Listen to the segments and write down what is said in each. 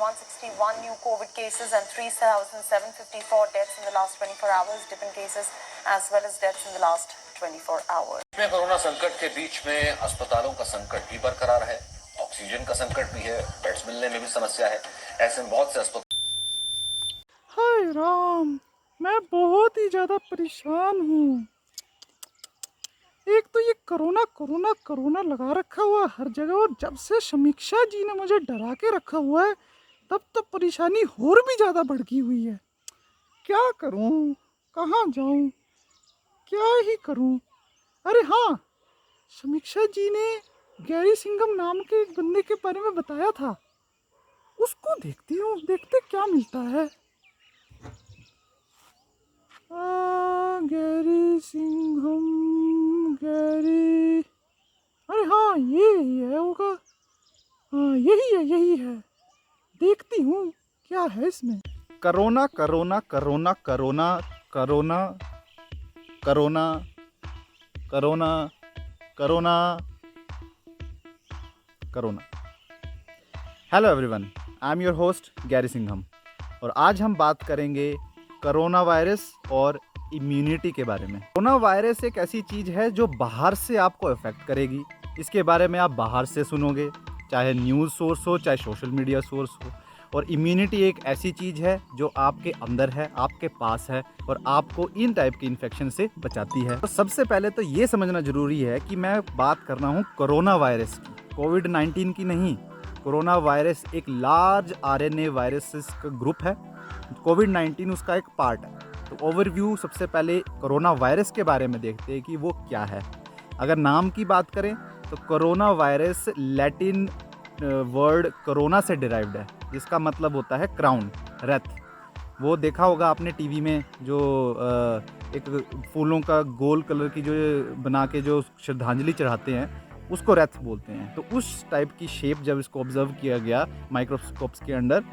161 new COVID cases and 3,754 deaths in the last 24 hours, dip in cases as well as deaths in the last 24 hours. Corona संकट के बीच में अस्पतालों का संकट भी बरकरार है, ऑक्सीजन का संकट भी है, बेड्स मिलने में भी समस्या है। ऐसे में बहुत से अस्पताल। हाय राम, मैं बहुत ही ज्यादा परेशान हूँ। एक तो ये कोरोना कोरोना कोरोना लगा रखा हुआ हर जगह, और जब से समीक्षा जी ने मुझे डरा के रखा हुआ है तब तो परेशानी और भी ज़्यादा बढ़ गई हुई है। क्या करूँ, कहाँ जाऊँ, क्या ही करूँ। अरे हाँ, समीक्षा जी ने गैरी सिंघम नाम के एक बंदे के बारे में बताया था, उसको देखती हूँ, देखते क्या मिलता है। गैरी सिंघम, गैरी, अरे हाँ ये है होगा, हाँ यही है। देखती हूँ क्या है इसमें। Corona corona corona corona corona corona corona corona corona. Hello everyone, I am your host Gary Singham, और आज हम बात करेंगे कोरोना वायरस और इम्यूनिटी के बारे में। कोरोना वायरस एक ऐसी चीज़ है जो बाहर से आपको अफेक्ट करेगी। इसके बारे में आप बाहर से सुनोगे, चाहे न्यूज़ सोर्स हो, चाहे सोशल मीडिया सोर्स हो। और इम्यूनिटी एक ऐसी चीज़ है जो आपके अंदर है, आपके पास है, और आपको इन टाइप के इन्फेक्शन से बचाती है। तो सबसे पहले तो ये समझना ज़रूरी है कि मैं बात कर रहा हूँ कोरोना वायरस की, कोविड-19 की नहीं। कोरोना वायरस एक लार्ज आरएनए वायरसेस का ग्रुप है, कोविड-19 उसका एक पार्ट है। तो ओवरव्यू सबसे पहले कोरोना वायरस के बारे में देखते हैं कि वो क्या है। अगर नाम की बात करें तो corona virus Latin word corona से डिराइव्ड है, जिसका मतलब होता है क्राउन, रथ। वो देखा होगा आपने टीवी में, जो एक फूलों का गोल कलर की जो बना के जो श्रद्धांजलि चढ़ाते हैं, उसको रथ बोलते हैं। तो उस टाइप की शेप जब इसको ऑब्जर्व किया गया माइक्रोस्कोप्स के अंडर,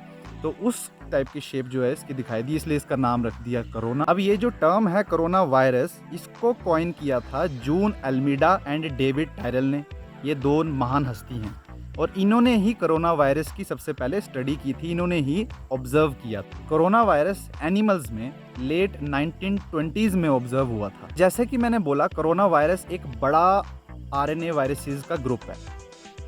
तो उस टाइप की शेप जो है इसकी दिखाई दी, इसलिए इसका नाम रख दिया कोरोना। अब ये जो टर्म है कोरोना वायरस, इसको कॉइन किया था जून अल्मीडा एंड डेविड टायरल ने। ये दो महान हस्ती हैं, और इन्होंने ही कोरोना वायरस की सबसे पहले स्टडी की थी, इन्होंने ही ऑब्जर्व किया था। कोरोना वायरस एनिमल्स में लेट 1920s में ऑब्जर्व हुआ था। जैसे कि मैंने बोला, कोरोना वायरस एक बड़ा आरएनए वायरसेस का ग्रुप है।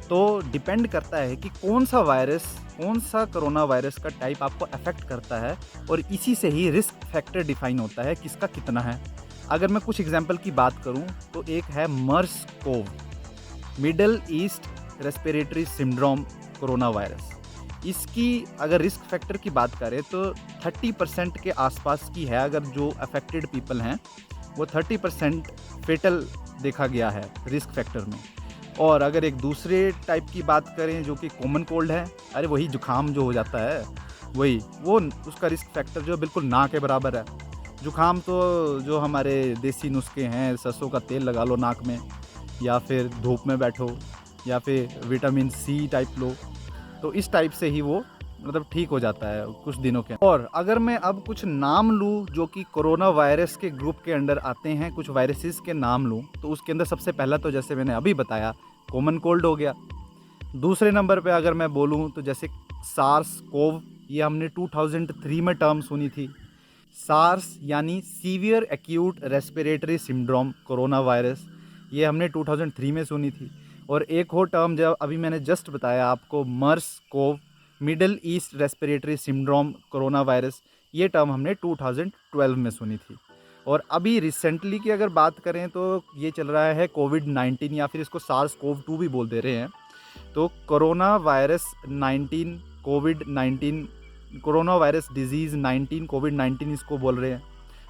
तो डिपेंड करता है कि कौन सा वायरस, कौन सा कोरोना वायरस का टाइप आपको अफेक्ट करता है, और इसी से ही रिस्क फैक्टर डिफाइन होता है किसका कितना है। अगर मैं कुछ एग्जांपल की बात करूं तो एक है MERS CoV, Middle East respiratory syndrome corona virus. इसकी अगर रिस्क फैक्टर की बात करें तो 30% के आसपास की है। अगर जो अफेक्टेड पीपल हैं वो 30% फेटल देखा गया है रिस्क फैक्टर में। और अगर एक दूसरे टाइप की बात करें जो कि कॉमन कोल्ड है, अरे वही जुखाम जो हो जाता है, वही वो उसका रिस्क फैक्टर जो बिल्कुल ना के बराबर है। जुखाम तो जो हमारे देसी नुस्खे हैं, सरसों का तेल लगा लो नाक में, या फिर धूप में बैठो, या फिर विटामिन सी टाइप लो, तो इस टाइप से ही वो मतलब ठीक हो जाता है कुछ दिनों के। और अगर मैं अब कुछ नाम लूँ जो कि कोरोना वायरस के ग्रुप के अंडर आते हैं, कुछ वायरसेस के नाम लूँ, तो उसके अंदर सबसे पहला तो जैसे मैंने अभी बताया कॉमन कोल्ड हो गया। दूसरे नंबर पे अगर मैं बोलूँ तो जैसे सार्स कोव, ये हमने 2003 में टर्म सुनी थी। सार्स यानी severe acute respiratory syndrome corona virus, ये हमने 2003 में सुनी थी। और एक और टर्म जब अभी मैंने जस्ट बताया आपको, MERS CoV, Middle East respiratory syndrome corona virus, ये टर्म हमने 2012 में सुनी थी। और अभी रिसेंटली की अगर बात करें तो ये चल रहा है कोविड-19, या फिर इसको सार्स कोव 2 भी बोल दे रहे हैं। तो कोरोना वायरस 19, कोविड-19, कोरोना वायरस डिजीज़ 19, कोविड-19 इसको बोल रहे हैं,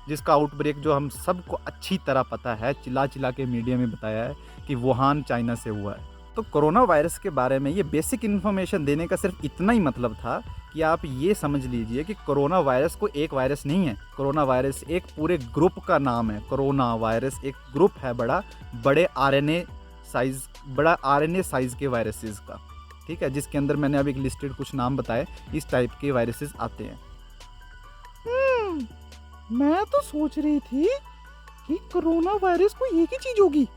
जिसका आउटब्रेक जो हम सबको अच्छी तरह पता है, चिल्ला चिल्ला के मीडिया में बताया है कि वुहान चाइना से हुआ है। तो कोरोना वायरस के बारे में ये बेसिक इन्फॉर्मेशन देने का सिर्फ इतना ही मतलब था कि आप ये समझ लीजिए कि कोरोना वायरस को एक वायरस नहीं है, कोरोना वायरस एक पूरे ग्रुप का नाम है। कोरोना वायरस एक ग्रुप है बड़े आरएनए साइज के वायरसेस का, ठीक है, जिसके अंदर मैंने अभी लिस्टेड कुछ नाम बताए, इस टाइप के वायरसेस आते हैं। मैं तो सोच रही थी कि कोरोना वायरस कोई एक ही चीज होगी।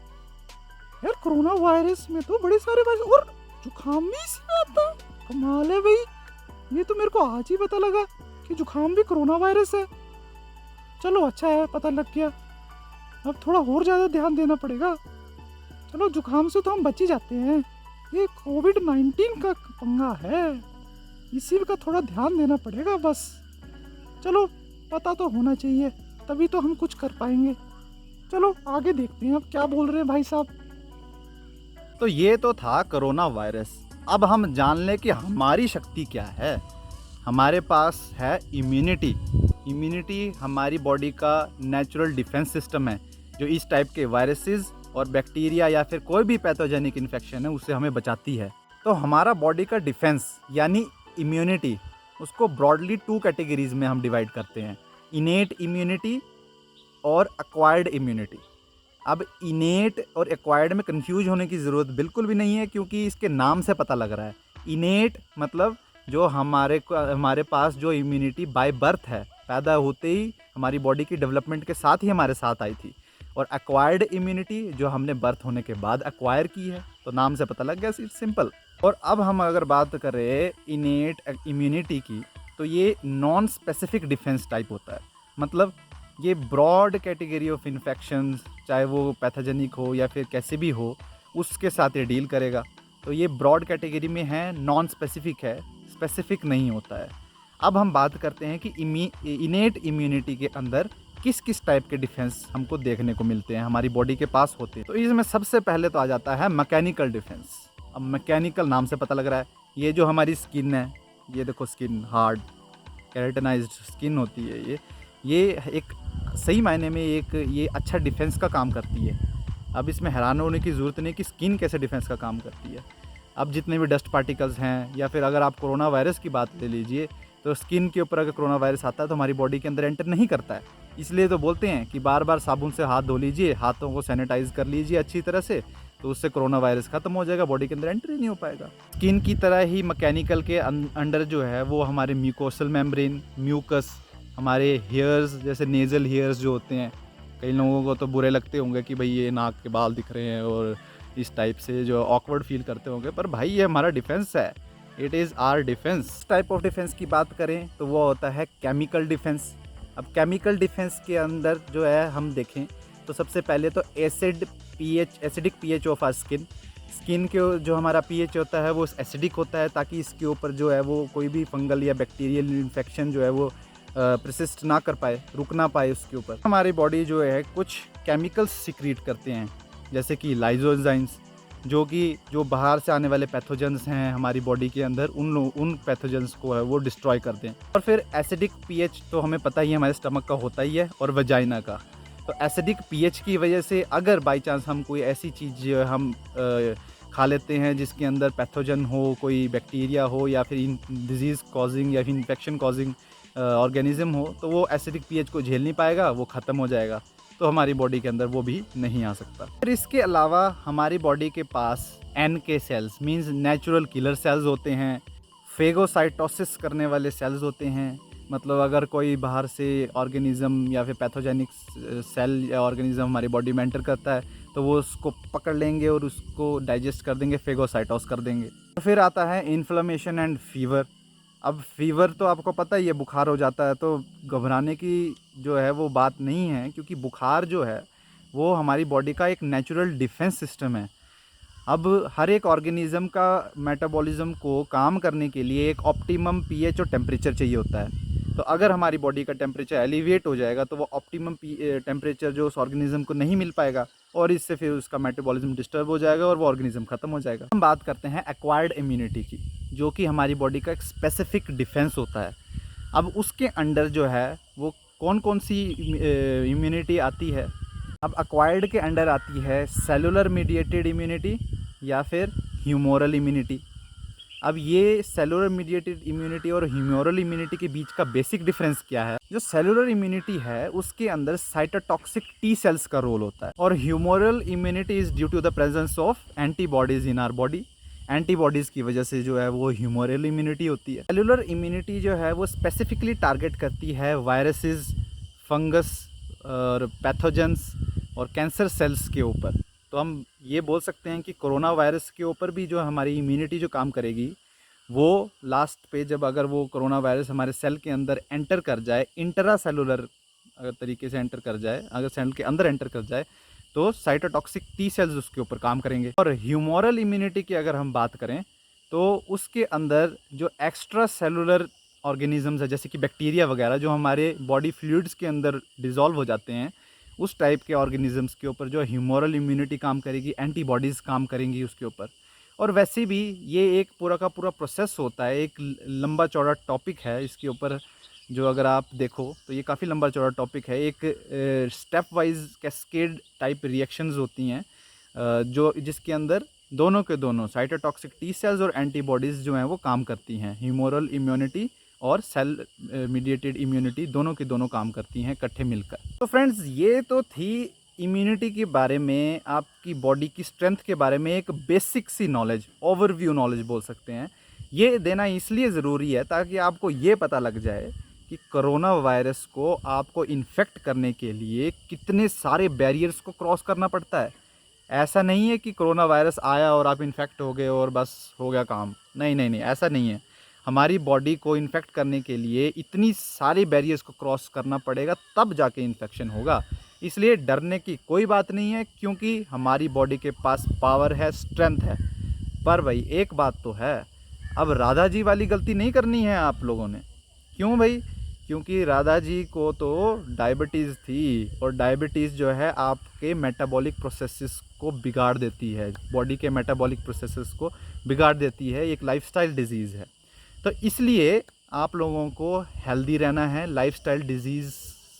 यार कोरोना वायरस में तो बड़े सारे वायरस, और जुकाम भी इसी में आता है। कमाल है भाई, ये ये तो मेरे को आज ही पता लगा कि जुकाम भी कोरोना वायरस है। चलो अच्छा है, पता लग गया। अब थोड़ा और ज़्यादा ध्यान देना पड़ेगा। चलो जुकाम से तो हम बच ही जाते हैं, ये कोविड-19 का पंगा है, इसी का थोड़ा ध्यान देना पड़ेगा बस। चलो पता तो होना चाहिए, तभी तो हम कुछ कर पाएंगे। चलो आगे देखते हैं अब क्या बोल रहे हैं भाई साहब। तो ये तो था कोरोना वायरस। अब हम जान लें कि हमारी शक्ति क्या है। हमारे पास है इम्यूनिटी। इम्यूनिटी हमारी बॉडी का नेचुरल डिफेंस सिस्टम है, जो इस टाइप के वायरसेस और बैक्टीरिया या फिर कोई भी पैथोजेनिक इन्फेक्शन है उससे हमें बचाती है। तो हमारा बॉडी का डिफेंस यानी इम्यूनिटी, उसको ब्रॉडली 2 कैटेगरीज में हम डिवाइड करते हैं, इनेट इम्यूनिटी और एक्वायर्ड इम्यूनिटी। अब इनेट और एक्वायर्ड में कंफ्यूज होने की ज़रूरत बिल्कुल भी नहीं है, क्योंकि इसके नाम से पता लग रहा है। इनेट मतलब जो हमारे पास जो इम्यूनिटी बाय बर्थ है, पैदा होते ही हमारी बॉडी की डेवलपमेंट के साथ ही हमारे साथ आई थी, और एक्वायर्ड इम्यूनिटी जो हमने बर्थ होने के बाद एक्वायर की है। तो नाम से पता लग गया, सिंपल। और अब हम अगर बात करें इनेट इम्यूनिटी की, तो ये नॉन स्पेसिफिक डिफेंस टाइप होता है। मतलब ये ब्रॉड कैटेगरी ऑफ इन्फेक्शंस, चाहे वो पैथोजेनिक हो या फिर कैसे भी हो, उसके साथ ये डील करेगा। तो ये ब्रॉड कैटेगरी में है, नॉन स्पेसिफिक है, स्पेसिफिक नहीं होता है। अब हम बात करते हैं कि इनेट इम्यूनिटी के अंदर किस किस टाइप के डिफेंस हमको देखने को मिलते हैं, हमारी बॉडी के पास होते हैं। तो इसमें सबसे पहले तो आ जाता है मैकेनिकल डिफेंस। अब मैकेनिकल नाम से पता लग रहा है, ये जो हमारी स्किन है, ये देखो स्किन हार्ड केराटिनाइज्ड स्किन होती है, ये एक सही मायने में ये अच्छा डिफेंस का काम करती है। अब इसमें हैरान होने की ज़रूरत नहीं कि स्किन कैसे डिफेंस का काम करती है। अब जितने भी डस्ट पार्टिकल्स हैं, या फिर अगर आप कोरोना वायरस की बात ले लीजिए, तो स्किन के ऊपर अगर कोरोना वायरस आता है तो हमारी बॉडी के अंदर एंटर नहीं करता है। इसलिए तो बोलते हैं कि बार बार साबुन से हाथ धो लीजिए, हाथों को सैनिटाइज कर लीजिए अच्छी तरह से, तो उससे कोरोना वायरस खत्म हो जाएगा, बॉडी के अंदर एंटर ही नहीं हो पाएगा। स्किन की तरह ही मैकेनिकल के अंडर जो है वो हमारे म्यूकोसल मेम्ब्रेन, म्यूकस, हमारे हेयर्स जैसे नेज़ल हेयर्स जो होते हैं, कई लोगों को तो बुरे लगते होंगे कि भाई ये नाक के बाल दिख रहे हैं और इस टाइप से जो ऑकवर्ड फील करते होंगे, पर भाई ये हमारा डिफेंस है, it is our defence. Type of defence की बात करें तो वो होता है केमिकल डिफेंस। अब केमिकल डिफेंस के अंदर जो है हम देखें तो सबसे पहले तो acidic pH of our skin के जो हमारा पीएच होता है वो एसिडिक होता है, ताकि इसके ऊपर जो है वो कोई भी फंगल या बैक्टीरियल इन्फेक्शन जो है वो प्रसिस्ट ना कर पाए, रुक ना पाए उसके ऊपर। हमारी बॉडी जो है कुछ केमिकल्स सिक्रीट करते हैं, जैसे कि लाइजोजाइम्स, जो बाहर से आने वाले पैथोजेंस हैं हमारी बॉडी के अंदर, उन पैथोजेंस को है वो डिस्ट्रॉय करते हैं। और फिर एसिडिक पीएच तो हमें पता ही है हमारे स्टमक का होता ही है, और वजाइना का। तो एसिडिक पीएच की वजह से अगर बाई चांस हम कोई ऐसी चीज़ हम खा लेते हैं जिसके अंदर पैथोजन हो, कोई बैक्टीरिया हो, या फिर डिजीज़ कॉजिंग या फिर इन्फेक्शन कॉजिंग ऑर्गेनिज्म हो, तो वो एसिडिक पीएच को झेल नहीं पाएगा, वो ख़त्म हो जाएगा, तो हमारी बॉडी के अंदर वो भी नहीं आ सकता। फिर इसके अलावा हमारी बॉडी के पास NK cells means natural killer cells होते हैं, फेगोसाइटोसिस करने वाले सेल्स होते हैं। मतलब अगर कोई बाहर से ऑर्गेनिज्म या फिर पैथोजेनिक सेल या ऑर्गेनिज्म हमारी बॉडी में एंटर करता है तो वो उसको पकड़ लेंगे और उसको डाइजेस्ट कर देंगे, फेगोसाइटोस कर देंगे। तो फिर आता है इन्फ्लेमेशन एंड फीवर। अब फीवर तो आपको पता ही है, बुखार हो जाता है, तो घबराने की जो है वो बात नहीं है, क्योंकि बुखार जो है वो हमारी बॉडी का एक नेचुरल डिफेंस सिस्टम है। अब हर एक ऑर्गेनिज्म का मेटाबॉलिज्म को काम करने के लिए एक ऑप्टिमम पीएच और टेम्परेचर चाहिए होता है। तो अगर हमारी बॉडी का टेम्परेचर एलिवेट हो जाएगा तो वो ऑप्टिमम टेम्परेचर जो उस ऑर्गेनिज्म को नहीं मिल पाएगा, और इससे फिर उसका मेटाबॉलिज्म डिस्टर्ब हो जाएगा और वो ऑर्गेनिज्म ख़त्म हो जाएगा। हम बात करते हैं एक्वायर्ड इम्यूनिटी की, जो कि हमारी बॉडी का एक स्पेसिफिक डिफेंस होता है। अब उसके अंडर जो है वो कौन कौन सी इम्यूनिटी आती है। अब एक्वायर्ड के अंडर आती है सेलुलर मीडिएटेड इम्यूनिटी या फिर ह्यूमोरल इम्यूनिटी। अब ये सेलुलर मीडिएटेड इम्यूनिटी और ह्यूमोरल इम्यूनिटी के बीच का बेसिक डिफरेंस क्या है। जो सेलुलर इम्यूनिटी है उसके अंदर साइटोटॉक्सिक टी सेल्स का रोल होता है, और humoral immunity is due to the presence of antibodies in our body. Antibodies की वजह से जो है वो ह्यूमोरल इम्यूनिटी होती है। सेलुलर इम्यूनिटी जो है वो स्पेसिफिकली टारगेट करती है वायरसेस, फंगस और पैथोजेंस और कैंसर सेल्स के ऊपर। तो हम ये बोल सकते हैं कि कोरोना वायरस के ऊपर भी जो हमारी इम्यूनिटी जो काम करेगी वो लास्ट पे जब अगर वो कोरोना वायरस हमारे सेल के अंदर एंटर कर जाए, इंट्रा सेलुलर अगर तरीके से एंटर कर जाए, अगर सेल के अंदर एंटर कर जाए, तो साइटोटॉक्सिक टी सेल्स उसके ऊपर काम करेंगे। और ह्यूमोरल इम्यूनिटी की अगर हम बात करें तो उसके अंदर जो एक्स्ट्रा सेलुलर ऑर्गेनिजम्स है, जैसे कि बैक्टीरिया वगैरह जो हमारे बॉडी फ्लूइड्स के अंदर डिज़ोल्व हो जाते हैं, उस टाइप के ऑर्गेनिजम्स के ऊपर जो ह्यूमोरल इम्यूनिटी काम करेगी, एंटीबॉडीज़ काम करेंगी उसके ऊपर। और वैसे भी ये एक पूरा का पूरा प्रोसेस होता है, एक लंबा चौड़ा टॉपिक है इसके ऊपर। जो अगर आप देखो तो ये काफ़ी लंबा चौड़ा टॉपिक है। एक step wise cascade type reactions होती हैं, जो जिसके अंदर दोनों के दोनों साइटोटॉक्सिक टी सेल्स और एंटीबॉडीज़ जो हैं वो काम करती हैं। ह्यूमोरल इम्यूनिटी और सेल मीडिएटेड इम्यूनिटी दोनों की दोनों काम करती हैं इकट्ठे मिलकर। तो फ्रेंड्स, ये तो थी इम्यूनिटी के बारे में, आपकी बॉडी की स्ट्रेंथ के बारे में एक बेसिक सी नॉलेज, ओवरव्यू नॉलेज बोल सकते हैं। ये देना इसलिए ज़रूरी है ताकि आपको ये पता लग जाए कि कोरोना वायरस को आपको इन्फेक्ट करने के लिए कितने सारे बैरियर्स को क्रॉस करना पड़ता है। ऐसा नहीं है कि कोरोना वायरस आया और आप इन्फेक्ट हो गए और बस हो गया काम। नहीं नहीं नहीं, ऐसा नहीं है। हमारी बॉडी को इन्फेक्ट करने के लिए इतनी सारी बैरियर्स को क्रॉस करना पड़ेगा, तब जाके इन्फेक्शन होगा। इसलिए डरने की कोई बात नहीं है, क्योंकि हमारी बॉडी के पास पावर है, स्ट्रेंथ है। पर भाई एक बात तो है, अब राधा जी वाली गलती नहीं करनी है आप लोगों ने। क्यों भाई? क्योंकि राधा जी को तो डायबिटीज़ थी, और डायबिटीज़ जो है आपके मेटाबॉलिक प्रोसेसेस को बिगाड़ देती है, बॉडी के मेटाबॉलिक प्रोसेसेस को बिगाड़ देती है। एक लाइफस्टाइल डिजीज़ है। तो इसलिए आप लोगों को हेल्दी रहना है, लाइफस्टाइल डिजीज़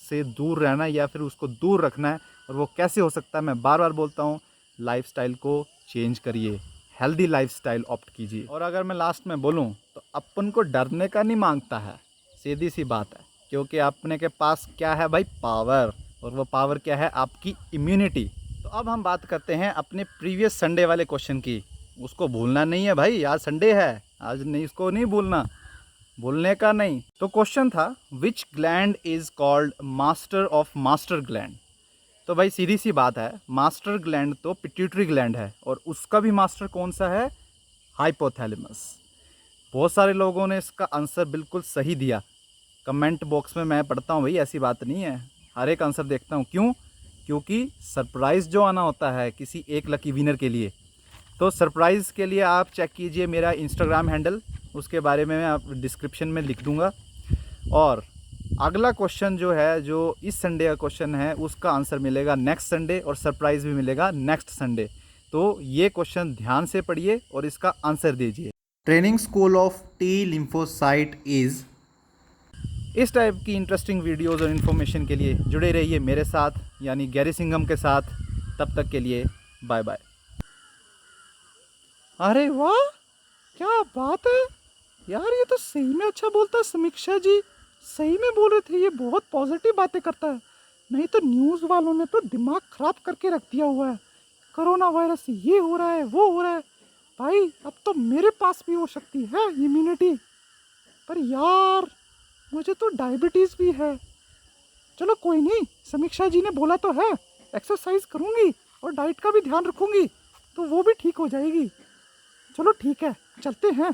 से दूर रहना है, या फिर उसको दूर रखना है। और वो कैसे हो सकता है? मैं बार बार बोलता हूँ, लाइफस्टाइल को चेंज करिए, हेल्दी लाइफस्टाइल ऑप्ट कीजिए। और अगर मैं लास्ट में बोलूँ तो अपन को डरने का नहीं मांगता है, सीधी सी बात है। क्योंकि अपने के पास क्या है भाई? पावर। और वो पावर क्या है? आपकी इम्यूनिटी। तो अब हम बात करते हैं अपने प्रीवियस संडे वाले क्वेश्चन की। उसको भूलना नहीं है भाई, आज संडे है, आज नहीं, इसको नहीं भूलना, भूलने का नहीं। तो क्वेश्चन था, विच gland is called master of master gland? तो भाई सीधी सी बात है, मास्टर ग्लैंड तो पिट्यूटरी ग्लैंड है, और उसका भी मास्टर कौन सा है? हाइपोथैलेमस। बहुत सारे लोगों ने इसका आंसर बिल्कुल सही दिया। कमेंट बॉक्स में मैं पढ़ता हूँ भाई, ऐसी बात नहीं है, हर एक आंसर देखता हूँ। क्यों? क्योंकि सरप्राइज़ जो आना होता है किसी एक लकी विनर के लिए, तो सरप्राइज़ के लिए आप चेक कीजिए मेरा इंस्टाग्राम हैंडल, उसके बारे में मैं आप डिस्क्रिप्शन में लिख दूंगा। और अगला क्वेश्चन जो है, जो इस संडे का क्वेश्चन है, उसका आंसर मिलेगा नेक्स्ट संडे, और सरप्राइज़ भी मिलेगा नेक्स्ट संडे। तो ये क्वेश्चन ध्यान से पढ़िए और इसका आंसर दीजिए। Training school of T lymphocyte is. इस टाइप की इंटरेस्टिंग वीडियोज़ और इन्फॉर्मेशन के लिए जुड़े रहिए मेरे साथ, यानी गैरी सिंघम के साथ। तब तक के लिए बाय बाय। अरे वाह, क्या बात है यार, ये तो सही में अच्छा बोलता है। समीक्षा जी सही में बोल रहे थे, ये बहुत पॉजिटिव बातें करता है। नहीं तो न्यूज़ वालों ने तो दिमाग खराब करके रख दिया हुआ है, कोरोना वायरस ये हो रहा है, वो हो रहा है। भाई अब तो मेरे पास भी हो सकती है इम्यूनिटी, पर यार मुझे तो डायबिटीज़ भी है। चलो कोई नहीं, समीक्षा जी ने बोला तो है, एक्सरसाइज करूँगी और डाइट का भी ध्यान रखूँगी, तो वो भी ठीक हो जाएगी। चलो ठीक है, चलते हैं।